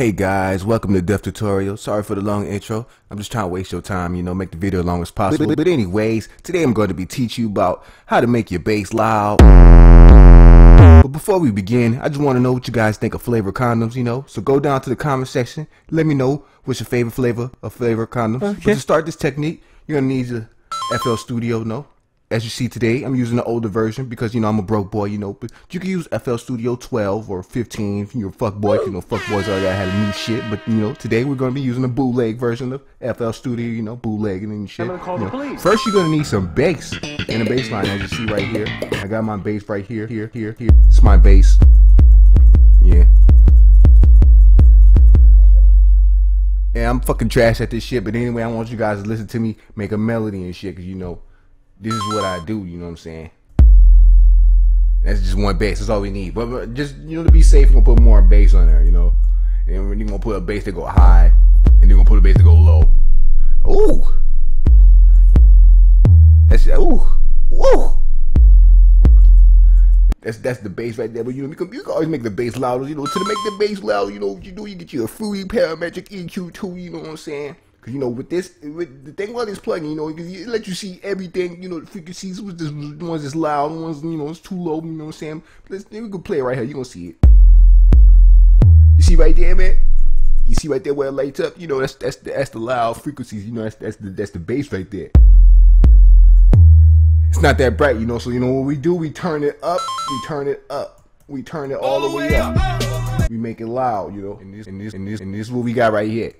Hey guys, welcome to Dev Tutorial. Sorry for the long intro. I'm just trying to waste your time, make the video as long as possible. But anyways, today I'm going to be teaching you about how to make your bass loud. But before we begin, I just want to know what you guys think of flavor condoms, So go down to the comment section. Let me know what's your favorite flavor of flavor condoms. Okay. But to start this technique, you're going to need your FL Studio, As you see today, I'm using the older version because, I'm a broke boy, But you can use FL Studio 12 or 15 if you're a fuck boy. Fuck boys already had a new shit. But, today we're going to be using a bootleg version of FL Studio, bootlegging and shit. I'm going to call the police. First, you're going to need some bass and a bass line, as you see right here. I got my bass right here, here. It's my bass. Yeah. Yeah, I'm fucking trash at this shit. But anyway, I want you guys to listen to me make a melody and shit because, this is what I do, you know what I'm saying? That's just one bass, that's all we need. But just, to be safe, we're gonna put more bass on there, And we're gonna put a bass that go high, and then we're gonna put a bass that go low. Ooh! That's, ooh! Woo! That's the bass right there, but you can always make the bass louder, To make the bass loud, what you do, you get you a fruity parametric EQ too, you know what I'm saying? Cause with the thing about this plugin, it lets you see everything, the frequencies, the ones that's loud, the ones, it's too low, you know what I'm saying? We can play it right here, you're gonna see it. You see right there, man? You see right there where it lights up? That's the loud frequencies, that's the bass right there. It's not that bright, so what we do, we turn it up, we turn it all the way up. We make it loud, and this is what we got right here.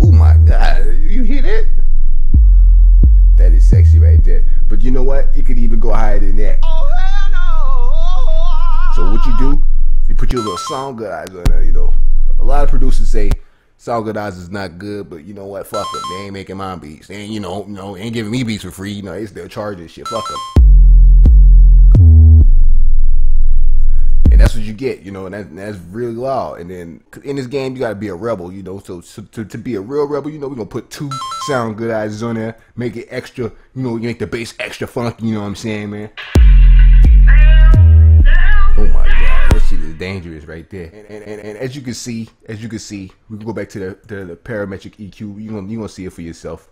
Oh my God, you hear that? That is sexy right there. But you know what? It could even go higher than that. Oh hell no! So what you do, you put your little soundguides on there, A lot of producers say soundguides is not good, but you know what? Fuck them. They ain't making my beats. They ain't, ain't giving me beats for free. They still charge this shit. Fuck them. That's what you get, and that's really loud. And then in this game, you gotta be a rebel, So to be a real rebel, we're gonna put 2 sound good eyes on there, make it extra, you make the bass extra funky, you know what I'm saying, man? Oh my God, that shit is dangerous right there. And as you can see, we can go back to the parametric EQ. You gonna see it for yourself.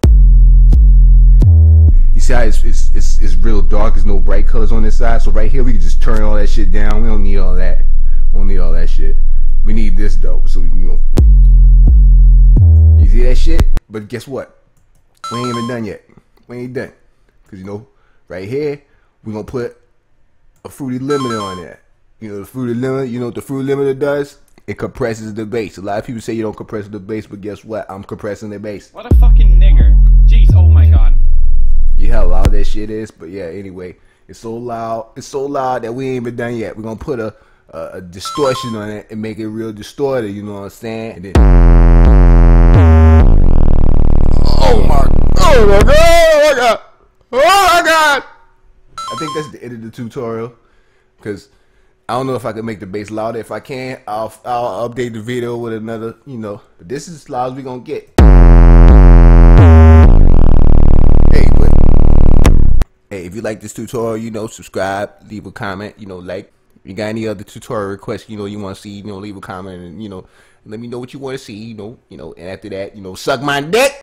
You see how it's real dark. There's no bright colors on this side. So right here we can just turn all that shit down. We don't need all that. We don't need all that shit. We need this though. So we can You see that shit? But guess what? We ain't even done yet. We ain't done. Cause right here we're gonna put a fruity limiter on there. The fruity limiter. You know what the fruity limiter does? It compresses the bass. A lot of people say you don't compress the bass, but guess what? I'm compressing the bass. What a fucking nigger. Jeez, oh my God. You how loud that shit is, but yeah, anyway, it's so loud that we ain't even done yet. We're gonna put a distortion on it and make it real distorted, you know what I'm saying? And then, oh my God! I think that's the end of the tutorial, because I don't know if I can make the bass louder. If I can, I'll update the video with another, But this is as loud as we gonna get. Hey, if you like this tutorial, subscribe, leave a comment, like. If you got any other tutorial requests, you want to see, leave a comment and, let me know what you want to see, and after that, suck my dick.